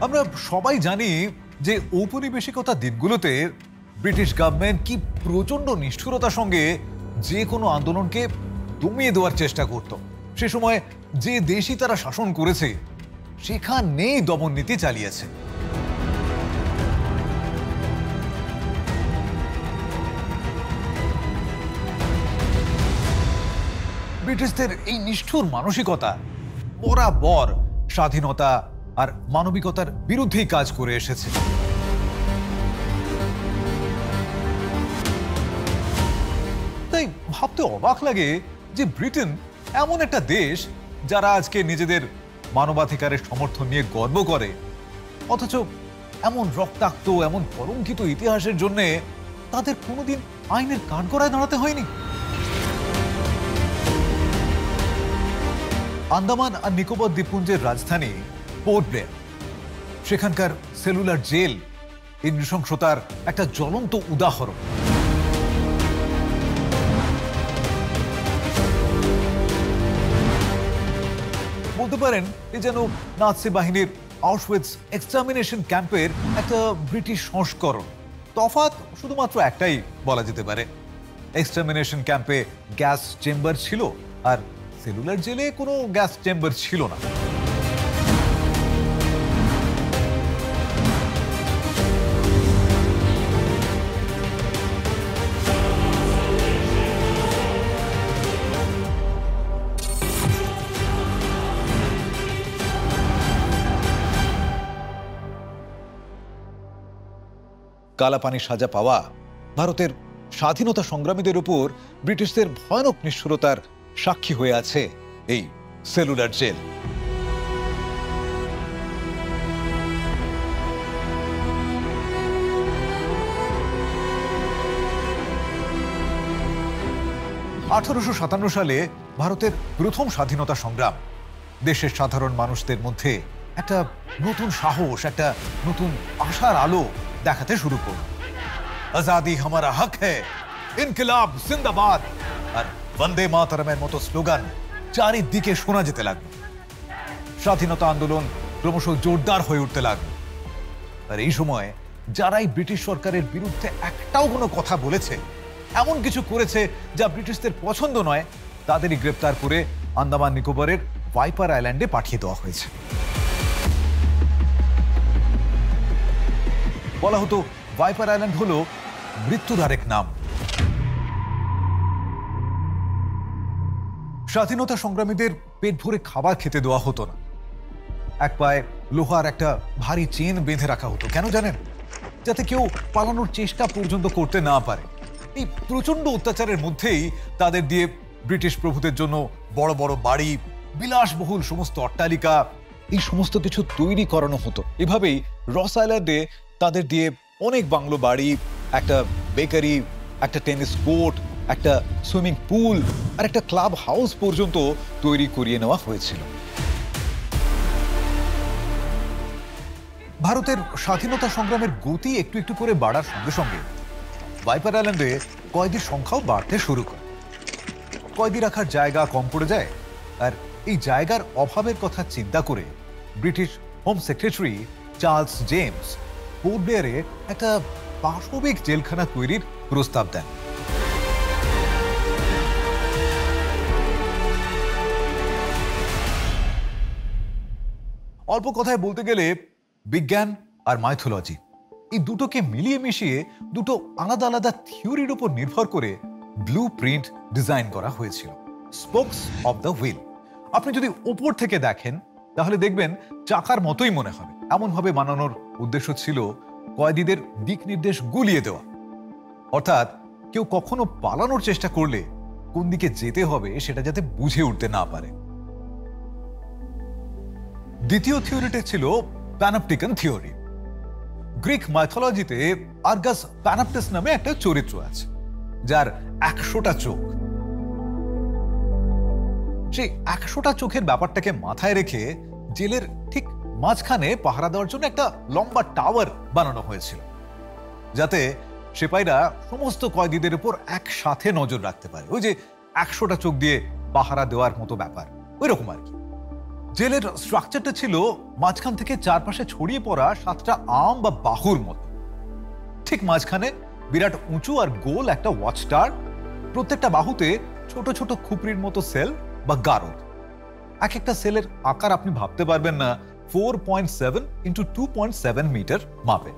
আমরা সবাই জানি যে ঔপনিবেশিকতা দিনগুলোতে ব্রিটিশ গভর্নমেন্ট কি প্রচন্ড নিষ্ঠুরতার সঙ্গে যে কোনো আন্দোলনকে দমিয়ে দেওয়ার চেষ্টা করত। সে সময় যে দেশই তারা শাসন করেছে সেখানেই দমন নীতি চালিয়েছে। ব্রিটিশদের এই নিষ্ঠুর মানসিকতা বরাবর স্বাধীনতা আর মানবিকতার বিরুদ্ধেই কাজ করে এসেছে। তাই ভাবতে অবাক লাগে যে ব্রিটেন এমন একটা দেশ যারা আজকে নিজেদের মানবাধিকারের সমর্থন নিয়ে গর্ব করে, অথচ এমন রক্তাক্ত এমন কলঙ্কিত ইতিহাসের জন্য তাদের কোনোদিন আইনের কাঠগড়ায় দাঁড়াতে হয়নি। আন্দামান আর নিকোবর দ্বীপপুঞ্জের রাজধানী পোর্ট ব্লেয়ার, সেখানকার সেলুলার জেল এই নৃশংসতার একটা জ্বলন্ত উদাহরণ। বলতে পারেন এ যেন নাৎসি বাহিনীর আউশউইটস এক্সটারমিনেশন ক্যাম্পের একটা ব্রিটিশ সংস্করণ। তফাৎ শুধুমাত্র একটাই বলা যেতে পারে, এক্সটারমিনেশন ক্যাম্পে গ্যাস চেম্বার ছিল আর সেলুলার জেলে কোনো গ্যাস চেম্বার ছিল না। কালাপানির সাজা পাওয়া ভারতের স্বাধীনতা সংগ্রামীদের উপর ব্রিটিশদের ভয়ানক নিষ্ঠুরতার সাক্ষী হয়ে আছে এই সেলুলার জেল। 1857 সালে ভারতের প্রথম স্বাধীনতা সংগ্রাম দেশের সাধারণ মানুষদের মধ্যে একটা নতুন সাহস, একটা নতুন আশার আলো দেখাতে শুরু করল। আজাদি হামারা হক হ্যায়, ইনকিলাব জিন্দাবাদ আর বন্দে মাতরমের মতো স্লোগান চারিদিকে শোনা যেতে লাগলো। স্বাধীনতা আন্দোলন ক্রমশ জোরদার হয়ে উঠতে লাগলো। আর এই সময় যারাই ব্রিটিশ সরকারের বিরুদ্ধে একটাও কোনো কথা বলেছে, এমন কিছু করেছে যা ব্রিটিশদের পছন্দ নয়, তাদেরই গ্রেপ্তার করে আন্দামান নিকোবরের ভাইপার আইল্যান্ডে পাঠিয়ে দেওয়া হয়েছে। বলা হতো ভাইপার আইল্যান্ড হলো মৃত্যুর আরেক নাম। স্বাধীনতা সংগ্রামীদের পেট ভরে খাবার খেতে দেওয়া হতো না। এক পায়ে লোহার একটা ভারী চেন বেঁধে রাখা হতো। কেন জানেন? যাতে কেউ পালানোর চেষ্টা পর্যন্ত করতে না পারে। এই প্রচন্ড অত্যাচারের মধ্যেই তাদের দিয়ে ব্রিটিশ প্রভুদের জন্য বড় বড় বাড়ি, বিলাসবহুল সমস্ত অট্টালিকা, এই সমস্ত কিছু তৈরি করানো হতো। এভাবেই রস আইল্যান্ডে তাদের দিয়ে অনেক বাংলো বাড়ি, একটা বেকারি, একটা টেনিস কোর্ট, একটা সুইমিং পুল আর একটা ক্লাব হাউস পর্যন্ত তৈরি করিয়ে নেওয়া হয়েছিল। ভারতের স্বাধীনতা সংগ্রামের গতি একটু একটু করে বাড়ার সঙ্গে সঙ্গে ভাইপার আইল্যান্ডে কয়েদির সংখ্যাও বাড়তে শুরু করে। কয়েদি রাখার জায়গা কম পড়ে যায়, আর এই জায়গার অভাবের কথা চিন্তা করে British home secretary Charles James Port ব্লেয়ারে একটা পাশবিক জেলখানা তৈরির প্রস্তাব দেন। অল্প কথায় বলতে গেলে বিজ্ঞান আর মাইথোলজি এই দুটোকে মিলিয়ে মিশিয়ে দুটো আলাদা আলাদা থিওরির উপর নির্ভর করে ব্লু প্রিন্ট ডিজাইন করা হয়েছিল, স্পোকস অফ দ্য হুইল। আপনি যদি উপর থেকে দেখেন তাহলে দেখবেন চাকার মতোই মনে হবে। এমন ভাবে বানানোর উদ্দেশ্য ছিল কয়েদিদের দিক নির্দেশ গুলিয়ে দেওয়া, অর্থাৎ কেউ কখনো পালানোর চেষ্টা করলে কোন দিকে যেতে হবে সেটা যাতে বুঝে উঠতে না পারে। দ্বিতীয় থিওরিটা ছিল প্যানপটিকান থিওরি। গ্রিক মাইথোলজিতে আর্গাস প্যানাপটাস নামে একটা চরিত্র আছে যার 100টা চোখ। সেই 100টা চোখের ব্যাপারটাকে মাথায় রেখে জেলের ঠিক মাঝখানে পাহারা দেওয়ার জন্য একটা লম্বা টাওয়ার বানানো হয়েছিল, যাতে সিপাহীরা সমস্ত কয়েদিদের উপর একসাথে নজর রাখতে পারে। ওই যে 100টা চোখ দিয়ে পাহারা দেওয়ার মতো ব্যাপার, ওই রকম আর কি। জেলের স্ট্রাকচারটা ছিল মাঝখান থেকে চারপাশে ছড়িয়ে পড়া 7টা আম বা বাহুর মতো। ঠিক মাঝখানে বিরাট উঁচু আর গোল একটা ওয়াচ টাওয়ার, প্রত্যেকটা বাহুতে ছোট ছোট খুপরির মতো সেল বা গারদ। এক একটা সেলের আকার আপনি ভাবতে পারবেন না, 4.7 ইন্টু 2.7 মিটার মাপে।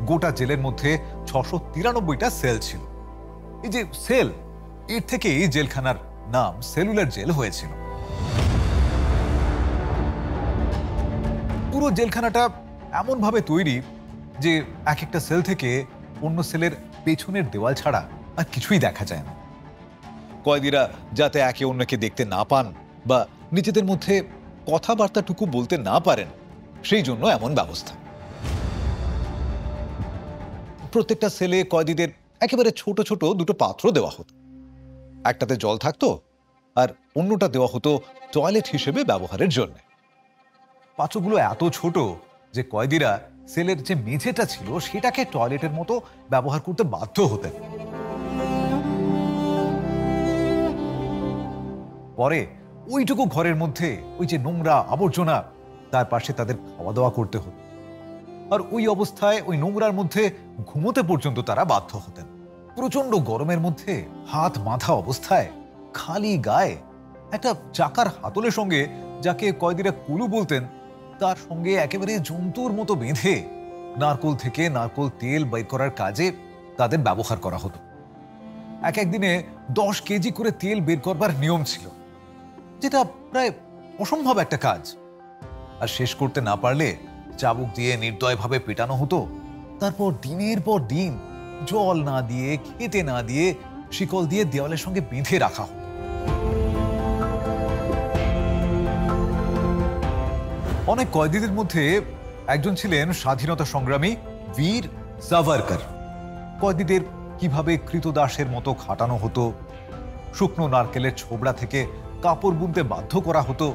গোটা জেলের মধ্যে 693টা সেল ছিল। এই যে সেল, এর থেকেই জেলখানার নাম সেলুলার জেল হয়েছিল। পুরো জেলখানাটা এমন ভাবে তৈরি যে এক একটা সেল থেকে অন্য সেলের পেছনের দেওয়াল ছাড়া আর কিছুই দেখা যায় না। কয়েদিরা যাতে একে অন্যকে দেখতে না পান বা নিজেদের মধ্যে কথাবার্তাটুকু বলতে না পারেন, সেই জন্য এমন ব্যবস্থা। প্রত্যেকটা সেলে কয়েদিদের একেবারে ছোট ছোট দুটো পাত্র দেওয়া হতো। একটাতে জল থাকতো আর অন্যটা দেওয়া হতো টয়লেট হিসেবে ব্যবহারের জন্য। পাত্রগুলো এত ছোট যে কয়েদিরা সেলের যে মেঝেটা ছিল সেটাকে টয়লেটের মতো ব্যবহার করতে বাধ্য হতেন। পরে ওইটুকু ঘরের মধ্যে ওই যে নোংরা আবর্জনা, তার পাশে তাদের খাওয়া দাওয়া করতে হতো। আর ওই অবস্থায় ওই নোংরার মধ্যে ঘুমোতে পর্যন্ত তারা বাধ্য হতেন। প্রচন্ড গরমের মধ্যে হাত মাথা অবস্থায় খালি গায়ে একটা চাকার হাতলের সঙ্গে, যাকে কয়েদিরা কুলু বলতেন, তার সঙ্গে একেবারে জন্তুর মতো বেঁধে নারকোল থেকে নারকোল তেল বের করার কাজে তাদের ব্যবহার করা হতো। এক একদিনে 10 কেজি করে তেল বের করবার নিয়ম ছিল, যেটা প্রায় অসম্ভব একটা কাজ। আর শেষ করতে না পারলে চাবুক দিয়ে নির্দয়ভাবে পেটানো হতো। তারপর দিনের পর দিন জল না দিয়ে, খেতে না দিয়ে, শিকল দিয়ে দেওয়ালের সঙ্গে বেঁধে রাখা হতো। অনেক কয়েদিদের মধ্যে একজন ছিলেন স্বাধীনতা সংগ্রামী বীর সাভারকর। কয়েদিদের কিভাবে কৃতদাসের মতো খাটানো হতো, শুকনো নারকেলের ছোবড়া থেকে কাপড় বুনতে বাধ্য করা হতো,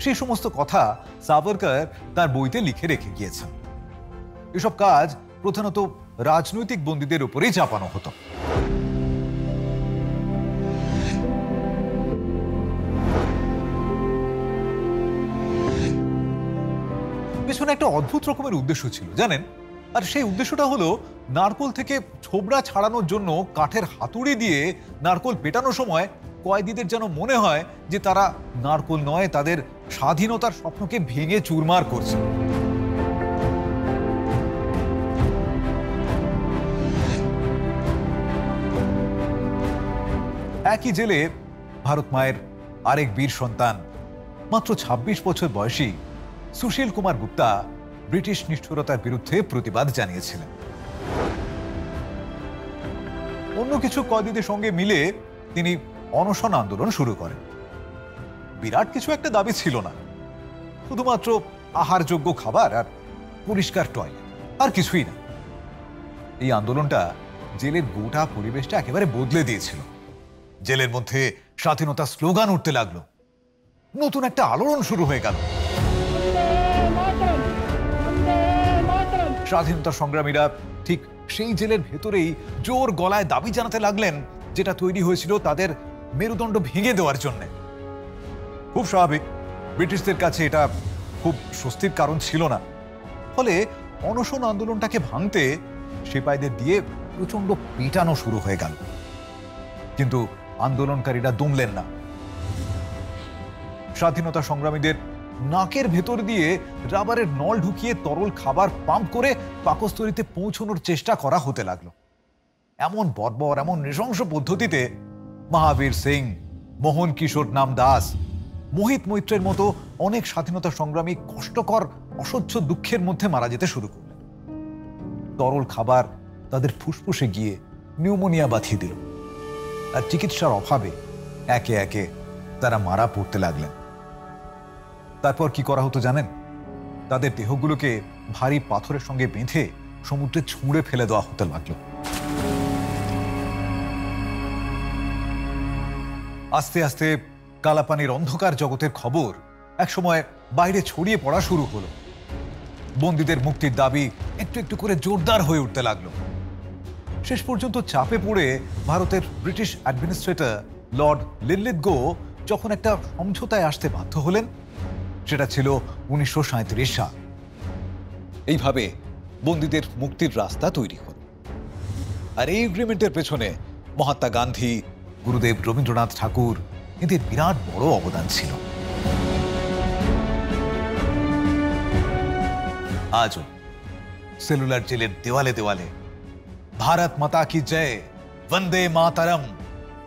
সেই সমস্ত কথা সাভারকর তার বইতে লিখে রেখে গিয়েছেন। এসব কাজ প্রধানত রাজনৈতিক বন্দীদের উপরেই চাপানো হতো। পেছনে একটা অদ্ভুত রকমের উদ্দেশ্য ছিল, জানেন? আর সেই উদ্দেশ্যটা হলো নারকোল থেকে ছোবড়া ছাড়ানোর জন্য কাঠের হাতুড়ি দিয়ে নারকোল পেটানোর সময় কয়েদিদের যেন মনে হয় যে তারা নারকোল নয়, তাদের স্বাধীনতার স্বপ্নকে ভেঙে চুরমার করছে। একই জেলে ভারত মায়ের আরেক বীর সন্তান, মাত্র 26 বছর বয়সী সুশীল কুমার গুপ্তা ব্রিটিশ নিষ্ঠুরতার বিরুদ্ধে প্রতিবাদ জানিয়েছিলেন। অন্য কিছু কয়েদিদের সঙ্গে মিলে তিনি অনশন আন্দোলন শুরু করেন। বিরাট কিছু একটা দাবি ছিল না, শুধুমাত্র আহারযোগ্য খাবার আর পরিষ্কার টয়লেট, আর কিছুই না। এই আন্দোলনটা জেলের গোটা পরিবেশটা একেবারে বদলে দিয়েছিল। জেলের মধ্যে স্বাধীনতা স্লোগান উঠতে লাগলো, নতুন একটা আলোড়ন শুরু হয়ে গেল। স্বাধীনতা সংগ্রামীরা ঠিক সেই জেলের ভেতরেই জোর গলায় দাবি জানাতে লাগলেন, যেটা তৈরি হয়েছিল তাদের মেরুদণ্ড ভেঙে দেওয়ার জন্য। খুব স্বাভাবিক, ব্রিটিশদের কাছে এটা খুব স্বস্তির কারণ ছিল না। ফলে অনশন আন্দোলনটাকে ভাঙতে সিপাহীদের দিয়ে প্রচন্ড পেটানো শুরু হয়ে গেল। কিন্তু আন্দোলনকারীরা দমলেন না। স্বাধীনতা সংগ্রামীদের নাকের ভেতর দিয়ে রাবারের নল ঢুকিয়ে তরল খাবার পাম্প করে পাকস্থলীতে পৌঁছানোর চেষ্টা করা হতে লাগলো। এমন বর্বর, এমন নৃশংস পদ্ধতিতে মহাবীর সিং, মোহন কিশোর নাম দাস, মোহিত মৈত্রের মতো অনেক স্বাধীনতা সংগ্রামী কষ্টকর অসহ্য দুঃখের মধ্যে মারা যেতে শুরু করলেন। তরল খাবার তাদের ফুসফুসে গিয়ে নিউমোনিয়া বাঁধিয়ে দিল, আর চিকিৎসার অভাবে একে একে তারা মারা পড়তে লাগলেন। তারপর কি করা হতো জানেন? তাদের দেহগুলোকে ভারী পাথরের সঙ্গে বেঁধে সমুদ্রে ছুঁড়ে ফেলে দেওয়া হতে লাগলো। আস্তে আস্তে কালাপানির অন্ধকার জগতের খবর একসময় বাইরে ছড়িয়ে পড়া শুরু হলো। বন্দীদের মুক্তির দাবি একটু একটু করে জোরদার হয়ে উঠতে লাগলো। শেষ পর্যন্ত চাপে পড়ে ভারতের ব্রিটিশ অ্যাডমিনিস্ট্রেটর লর্ড লিনলিথগো যখন একটা সমঝোতায় আসতে বাধ্য হলেন, সেটা ছিল 1937 সাল। এইভাবে বন্দীদের মুক্তির রাস্তা তৈরি হল। আর এই এগ্রিমেন্টের পেছনে মহাত্মা গান্ধী, গুরুদেব রবীন্দ্রনাথ ঠাকুর এদের বিরাট বড় অবদান ছিল। আজও সেলুলার জেলের দেওয়ালে দেওয়ালে ভারত মাতা কি জয়, বন্দে মাতরম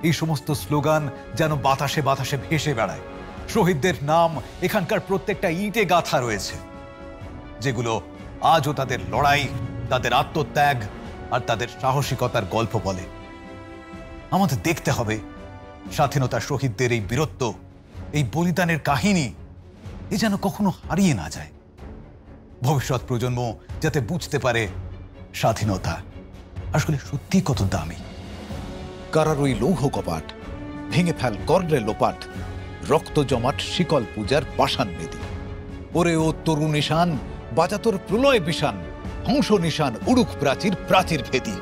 এই সমস্ত স্লোগান যেন বাতাসে বাতাসে ভেসে বেড়ায়। শহীদদের নাম এখানকার প্রত্যেকটা ইটে গাঁথা রয়েছে, যেগুলো আজও তাদের লড়াই, তাদের আত্মত্যাগ আর তাদের সাহসিকতার গল্প বলে। আমাদের দেখতে হবে স্বাধীনতা শহীদদের এই বীরত্ব, এই বলিদানের কাহিনী এ যেন কখনো হারিয়ে না যায়। ভবিষ্যৎ প্রজন্ম যাতে বুঝতে পারে স্বাধীনতা আসলে সত্যি কত দামি। কারার ওই লৌহ কপাট, ভেঙে ফেল কর্ণে লোপাট, রক্ত জমাট শিকল পূজার পাষাণ বেদি। ওরে ও তরু নিশান, বাজাতোর প্রলয় বিষান, হংস নিশান উড়ুক প্রাচীর প্রাচীর ভেদি।